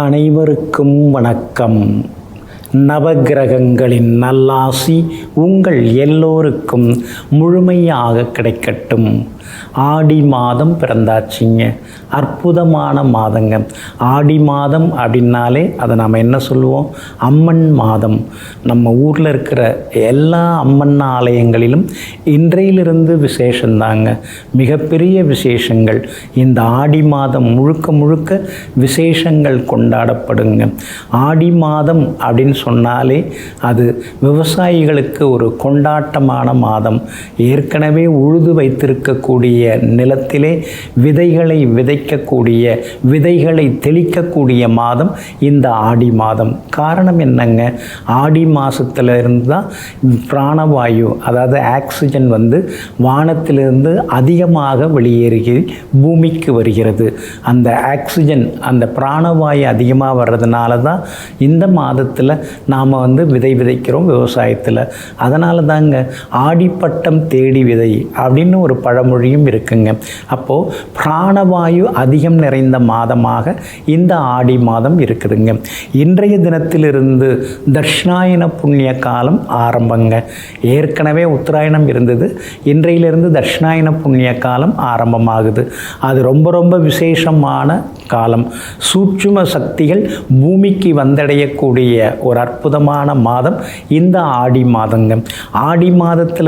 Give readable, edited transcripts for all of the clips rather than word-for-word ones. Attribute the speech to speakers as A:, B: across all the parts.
A: அனைவருக்கும் வணக்கம். நவகிரகங்களின் நல்லாசி உங்கள் எல்லோருக்கும் முழுமையாக கிடைக்கட்டும். ஆடி மாதம் பிறந்தாச்சுங்க. அற்புதமான மாதங்க. ஆடி மாதம் அப்படின்னாலே அதை நாம் என்ன சொல்லுவோம்? அம்மன் மாதம். நம்ம ஊரில் இருக்கிற எல்லா அம்மன் ஆலயங்களிலும் இன்றையிலிருந்து விசேஷந்தாங்க. மிகப்பெரிய விசேஷங்கள் இந்த ஆடி மாதம் முழுக்க முழுக்க விசேஷங்கள் கொண்டாடப்படுங்க. ஆடி மாதம் அப்படின்னு சொன்னாலே அது விவசாயிகளுக்கு ஒரு கொண்டாட்டமான மாதம். ஏற்கனவே உழுது வைத்திருக்கக்கூடிய நிலத்திலே விதைகளை விதைக்கக்கூடிய, விதைகளை தெளிக்கக்கூடிய மாதம் இந்த ஆடி மாதம். காரணம் என்னங்க? ஆடி மாதத்தில் இருந்து தான் பிராணவாயு, அதாவது ஆக்சிஜன் வானத்திலிருந்து அதிகமாக வெளியேறி பூமிக்கு வருகிறது. அந்த ஆக்சிஜன், அந்த பிராணவாயு அதிகமாக வர்றதுனால தான் இந்த மாதத்தில் நாம் விதை விதைக்கிறோம் விவசாயத்தில். அதனால தாங்க ஆடிப்பட்டம் தேடி விதை அப்படின்னு ஒரு பழமொழியும் இருக்குங்க. அப்போது பிராணவாயு அதிகம் நிறைந்த மாதமாக இந்த ஆடி மாதம் இருக்குதுங்க. இன்றைய தினத்திலிருந்து தட்சிணாயன புண்ணிய காலம் ஆரம்பங்க. ஏற்கனவே உத்தராயணம் இருந்தது. இன்றையிலிருந்து தட்சிணாயன புண்ணிய காலம் ஆரம்பமாகுது. அது ரொம்ப ரொம்ப விசேஷமான காலம். சூட்சும சக்திகள் பூமிக்கு வந்தடையக்கூடிய ஒரு அற்புதமான மாதம் இந்த ஆடி மாதங்க. ஆடி மாதத்தில்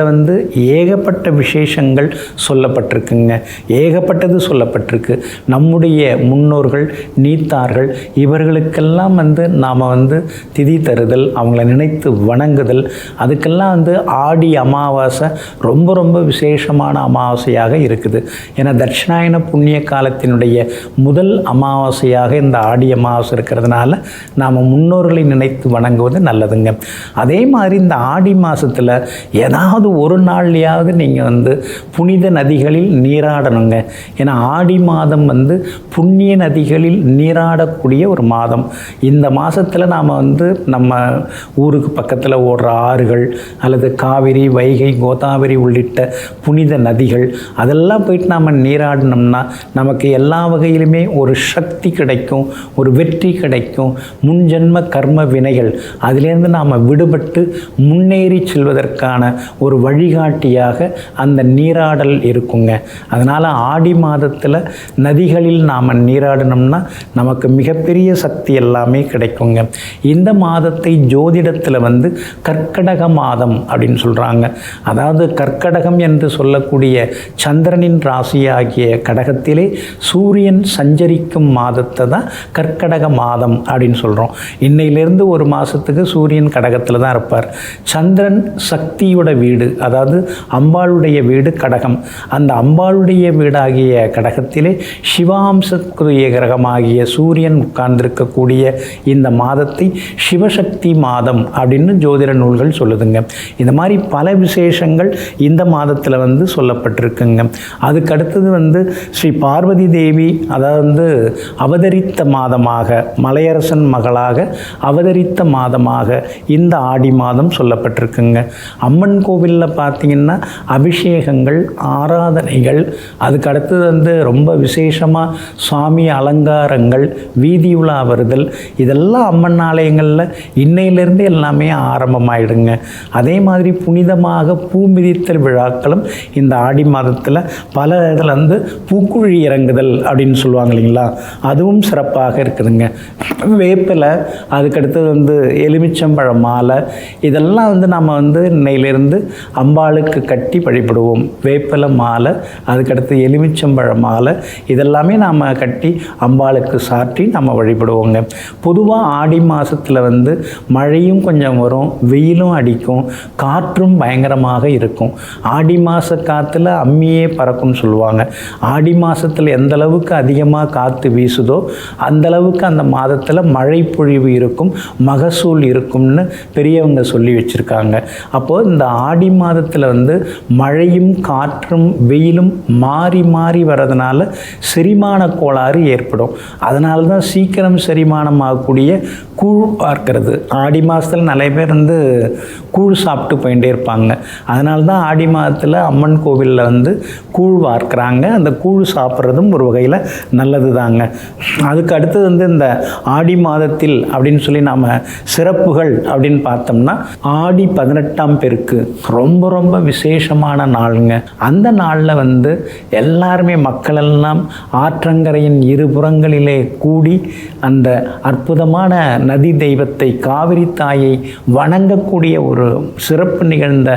A: ஏகப்பட்ட விசேஷங்கள் சொல்லப்பட்டிருக்குங்க. ஏகப்பட்டது சொல்லப்பட்டிருக்கு. நம்முடைய முன்னோர்கள், நீத்தார்கள் இவர்களுக்கெல்லாம் நாம் திதி தருதல், அவங்கள நினைத்து வணங்குதல், அதுக்கெல்லாம் ஆடி அமாவாசை ரொம்ப ரொம்ப விசேஷமான அமாவாசையாக இருக்குது. ஏன்னா தட்சிணாயன புண்ணிய காலத்தினுடைய முதல் அமாவாசையாக இந்த ஆடி அமாவாசை இருக்கிறதுனால நாம் முன்னோர்களை நினைத்து வணங்குவது நல்லதுங்க. அதே மாதிரி இந்த ஆடி மாதத்தில் ஏதாவது ஒரு நாள்லையாவது நீங்கள் புனித நதிகளில் நீராடணுங்க. ஏன்னா ஆடி மாதம் புண்ணிய நதிகளில் நீராடக்கூடிய ஒரு மாதம். இந்த மாதத்தில் நாம் நம்ம ஊருக்கு பக்கத்தில் ஓடுற ஆறுகள் அல்லது காவிரி, வைகை, கோதாவரி உள்ளிட்ட புனித நதிகள் அதெல்லாம் போயிட்டு நாம் நீராடினோம்னா நமக்கு எல்லா வகையிலுமே ஒரு சக்தி கிடைக்கும், ஒரு வெற்றி கிடைக்கும். முன்ஜென்ம கர்ம வினைகள் அதிலேருந்து நாம் விடுபட்டு முன்னேறி செல்வதற்கான ஒரு வழிகாட்டியாக அந்த நீராடல் இருக்குங்க. அதனால் ஆடி மாதத்தில் நதிகளில் நாம் நீராடினோம்னா நமக்கு மிகப்பெரிய சக்தி எல்லாமே கிடைக்குங்க. இந்த மாதத்தை ஜோதிடத்தில் கர்க்கடக மாதம் அப்படின்னு சொல்கிறாங்க. அதாவது கர்க்கடகம் என்று சொல்லக்கூடிய சந்திரனின் ராசியாகிய கடகத்திலே சூரியன் சஞ்சரிக்கும் மாதத்தை தான் கர்க்கடக மாதம் அப்படின்னு சொல்கிறோம். இன்னையிலேருந்து ஒரு மாதத்துக்கு சூரியன் கடகத்தில் தான் இருப்பார். சந்திரன் சக்தியோட வீடு, அதாவது அம்பாளுடைய வீடு கடகம். அந்த அம்பாளுடைய வீடாகிய கடகத்திலே சிவாம்சக்குரிய கிரகமாகிய சூரியன் உட்கார்ந்திருக்கக்கூடிய இந்த மாதத்தை சிவசக்தி மாதம் அப்படின்னு ஜோதிட நூல்கள் சொல்லுதுங்க. இந்த மாதிரி பல விசேஷங்கள் இந்த மாதத்தில் சொல்லப்பட்டிருக்குங்க. அதுக்கு அடுத்தது ஸ்ரீ பார்வதி தேவி, அதாவது அவதரித்த மாதமாக, மலையரசன் மகளாக அவதரித்த மாதமாக இந்த ஆடி மாதம் சொல்லப்பட்டிருக்குங்க. அம்மன் கோவிலில் பார்த்திங்கன்னா அபிஷேகங்கள், ஆராதனைகள், அதுக்கு அடுத்தது ரொம்ப விசேஷமாக சுவாமி அலங்காரங்கள், வீதி உலா வருதல், இதெல்லாம் அம்மன் ஆலயங்களில் இன்னையிலேருந்து எல்லாமே ஆரம்பமாயிடுங்க. அதே மாதிரி புனிதமாக பூ மிதித்தல் விழாக்களும் இந்த ஆடி மாதத்தில் பல இதில் பூக்குழி இறங்குதல் அப்படின்னு சொல்லுவாங்க இல்லைங்களா, அதுவும் சிறப்பாக இருக்குதுங்க. வேப்பிலை, அதுக்கடுத்தது எலுமிச்சம்பழ மாலை, இதெல்லாம் நாம் இன்னையிலேருந்து அம்பாளுக்கு கட்டி வழிபடுவோம். வேப்பிலை மாலை, அதுக்கடுத்து எலுமிச்சம்பழ மாலை, இதெல்லாமே நாம் கட்டி அம்பாளுக்கு சாற்றி நம்ம வழிபடுவோங்க. பொதுவாக ஆடி மாதத்தில் மழையும் கொஞ்சம் வரும், வெயிலும் அடிக்கும், காற்றும் பயங்கரமாக இருக்கும். ஆடி மாத காற்றுல அம்மியே பறக்கும்னு சொல்லுவாங்க. ஆடி மாதத்தில் எந்த அளவுக்கு அதிகமாக காற்று வீசுதோ அந்தளவுக்கு அந்த மாதத்தில் மழை பொழிவு இருக்கும். மகசூல் இருக்கும்னு பெரியவங்க சொல்லி வச்சுருக்காங்க. அப்போது இந்த ஆடி மாதத்தில் வந்து மழையும் காற்றும் வெயிலும் மாறி மாறி வர்றதுனால செரிமான கோளாறு ஏற்படும். அதனால தான் சீக்கிரம் செரிமானம் ஆகக்கூடிய கூழ் பார்க்கறது. ஆடி மாதத்தில் நிறைய பேர் வந்து கூழ் சாப்பிட்டு போயிட்டே இருப்பாங்க. அதனால தான் ஆடி மாதத்தில் அம்மன் கோவிலில் வந்து கூழ் வார்க்கிறாங்க. அந்த கூழ் சாப்பிட்றதும் ஒரு வகையில் நல்லது தாங்க. அதுக்கு அடுத்தது வந்து இந்த ஆடி மாதத்தில் அப்படின்னு சொல்லி நாம் சிறப்புகள் அப்படின்னு பார்த்தோம்னா, ஆடி 18ஆம் பெருக்கு ரொம்ப ரொம்ப விசேஷமான நாளுங்க. அந்த நாளில் வந்து எல்லாருமே மக்களெல்லாம் ஆற்றங்கரையின் இருபுறங்களிலே கூடி அந்த அற்புதமான நதி தெய்வத்தை காவிரி தாயை வணங்கக்கூடிய ஒரு சிறப்பு நிகழ்ந்த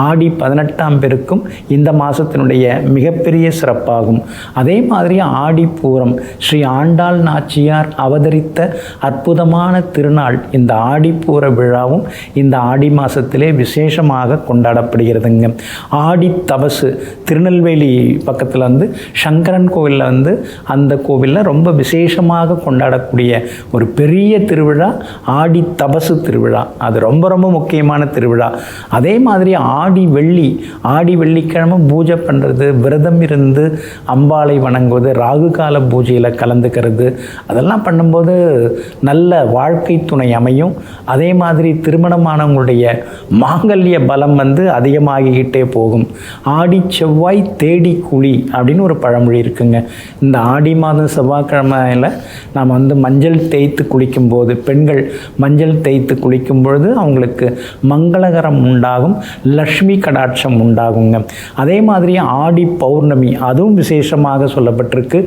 A: ஆடி 18ஆம் பெருக்கும் இந்த மாதத்தினுடைய மிகப்பெரிய சிறப்பாகும். அதே மாதிரி ஆடி பூரம் ஸ்ரீ ஆண்டாள் நாச்சியார் அவதரித்த அற்புதமான திருநாள் இந்த ஆடிப்பூர விழாவும் இந்த ஆடி மாதத்திலே விசேஷமாக கொண்டாடப்படுகிறதுங்க. ஆடி தபசு திருநெல்வேலி பக்கத்தில் வந்து சங்கரன் கோவிலில் வந்து அந்த கோவிலில் ரொம்ப விசேஷமாக கொண்டாடக்கூடிய ஒரு பெரிய திருவிழா ஆடி தபசு திருவிழா. அது ரொம்ப ரொம்ப முக்கியமான திருவிழா. அதே மாதிரி ஆடி வெள்ளிக்கிழமை பூஜை பண்ணுறது, விரதம் இருந்து அம்பாளை வணங்குவது, ராகு கால பூஜையில் கலந்துக்கிறது, அதெல்லாம் பண்ணும்போது நல்ல வாழ்க்கை துணை அமையும். அதே மாதிரி திருமணமானவங்களுடைய மாங்கல்ய பலம் வந்து அதிகமாகிக்கிட்டே போகும். ஆடி செவ்வாய் தேடி குழி அப்படின்னு ஒரு பழமொழி இருக்குங்க. இந்த ஆடி மாதம் செவ்வாய்க்கிழமையில் நாம் வந்து மஞ்சள் தேய்த்து குளிக்கும்போது, பெண்கள் மஞ்சள் தேய்த்து குளிக்கும் பொழுது அவங்களுக்கு மங்களகரம் உண்டாகும், லக்ஷ்மி கடாட்சம் உண்டாகுங்க. அதே மாதிரி ஆடி பௌர்ணமி அதுவும் விசேஷமாக சொல்லப்பட்டிருக்கு.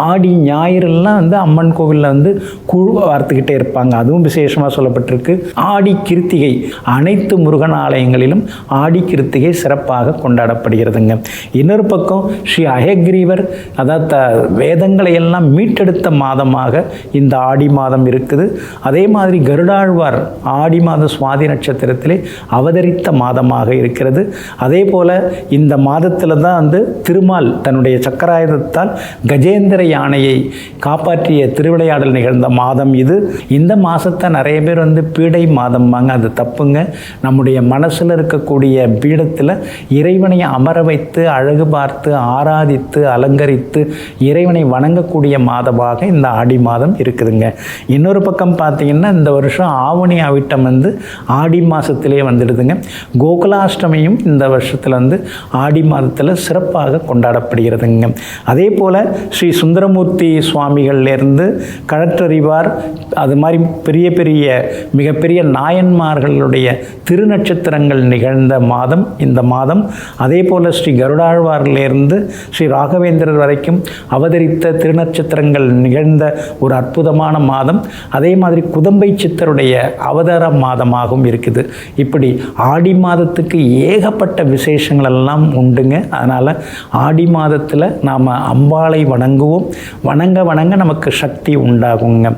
A: ஆடி ஞாயிறுலாம் வந்து அம்மன் கோவிலில் வந்து கூழ் வார்த்துக்கிட்டே இருப்பாங்க, அதுவும் விசேஷமாக சொல்லப்பட்டிருக்கு. ஆடி கிருத்திகை அனைத்து முருகன் ஆலயங்களிலும் ஆடி கிருத்திகை சிறப்பாக கொண்டாடப்படுகிறதுங்க. இன்னொரு பக்கம் ஸ்ரீ அயக்ரீவர் அதாவது வேதங்களை எல்லாம் மீட்டெடுத்த மாதமாக இந்த ஆடி மாதம் இருக்குது. அதே மாதிரி கருடாழ்வார் ஆடி மாத சுவாதி நட்சத்திரத்திலே அவதரித்த மாதமாக இருக்கிறது. அதே போல் இந்த மாதத்தில் தான் வந்து திருமால் தன்னுடைய சக்கராயுதத்தால் கஜேந்திர யானையை காப்பாற்றிய திருவிளையாடல் நிகழ்ந்த மாதம் இது. இந்த மாதத்தை நிறைய பேர் வந்து பீடை மாதம் வாங்க, அது தப்புங்க. நம்முடைய மனசில் இருக்கக்கூடிய பீடத்தில் இறைவனை அமர வைத்து அழகு பார்த்து ஆராதித்து அலங்கரித்து இறைவனை வணங்கக்கூடிய மாதமாக இந்த ஆடி மாதம் இருக்குதுங்க. இன்னொரு பக்கம் பார்த்தீங்கன்னா இந்த வருஷம் ஆவணி அவிட்டம் வந்து ஆடி மாதத்திலே வந்துடுதுங்க. கோகுலாஷ்டமியும் இந்த வருஷத்தில் வந்து ஆடி மாதத்தில் சிறப்பாக கொண்டாடப்படுகிறதுங்க. அதே போல் ஸ்ரீ சுந்தரமூர்த்தி சுவாமிகள்லேருந்து கழற்றறிவார் அது மாதிரி பெரிய பெரிய மிகப்பெரிய நாயன்மார்களுடைய திருநட்சத்திரங்கள் நிகழ்ந்த மாதம் இந்த மாதம். அதே போல் ஸ்ரீ கருடாழ்வாரிலிருந்து ஸ்ரீ ராகவேந்திரர் வரைக்கும் அவதரித்த திருநட்சத்திரங்கள் நிகழ்ந்த ஒரு அற்புதமான மாதம். அதே மாதிரி குதம்பை சித்தருடைய அவதார மாதமாகவும் இருக்குது. இப்படி ஆடி மாதத்துக்கு ஏகப்பட்ட விசேஷங்கள் எல்லாம் உண்டுங்க. அதனால் ஆடி மாதத்தில் நாம் அம்பாளை வணங்குவோம். வணங்க வணங்க நமக்கு சக்தி உண்டாகுங்க.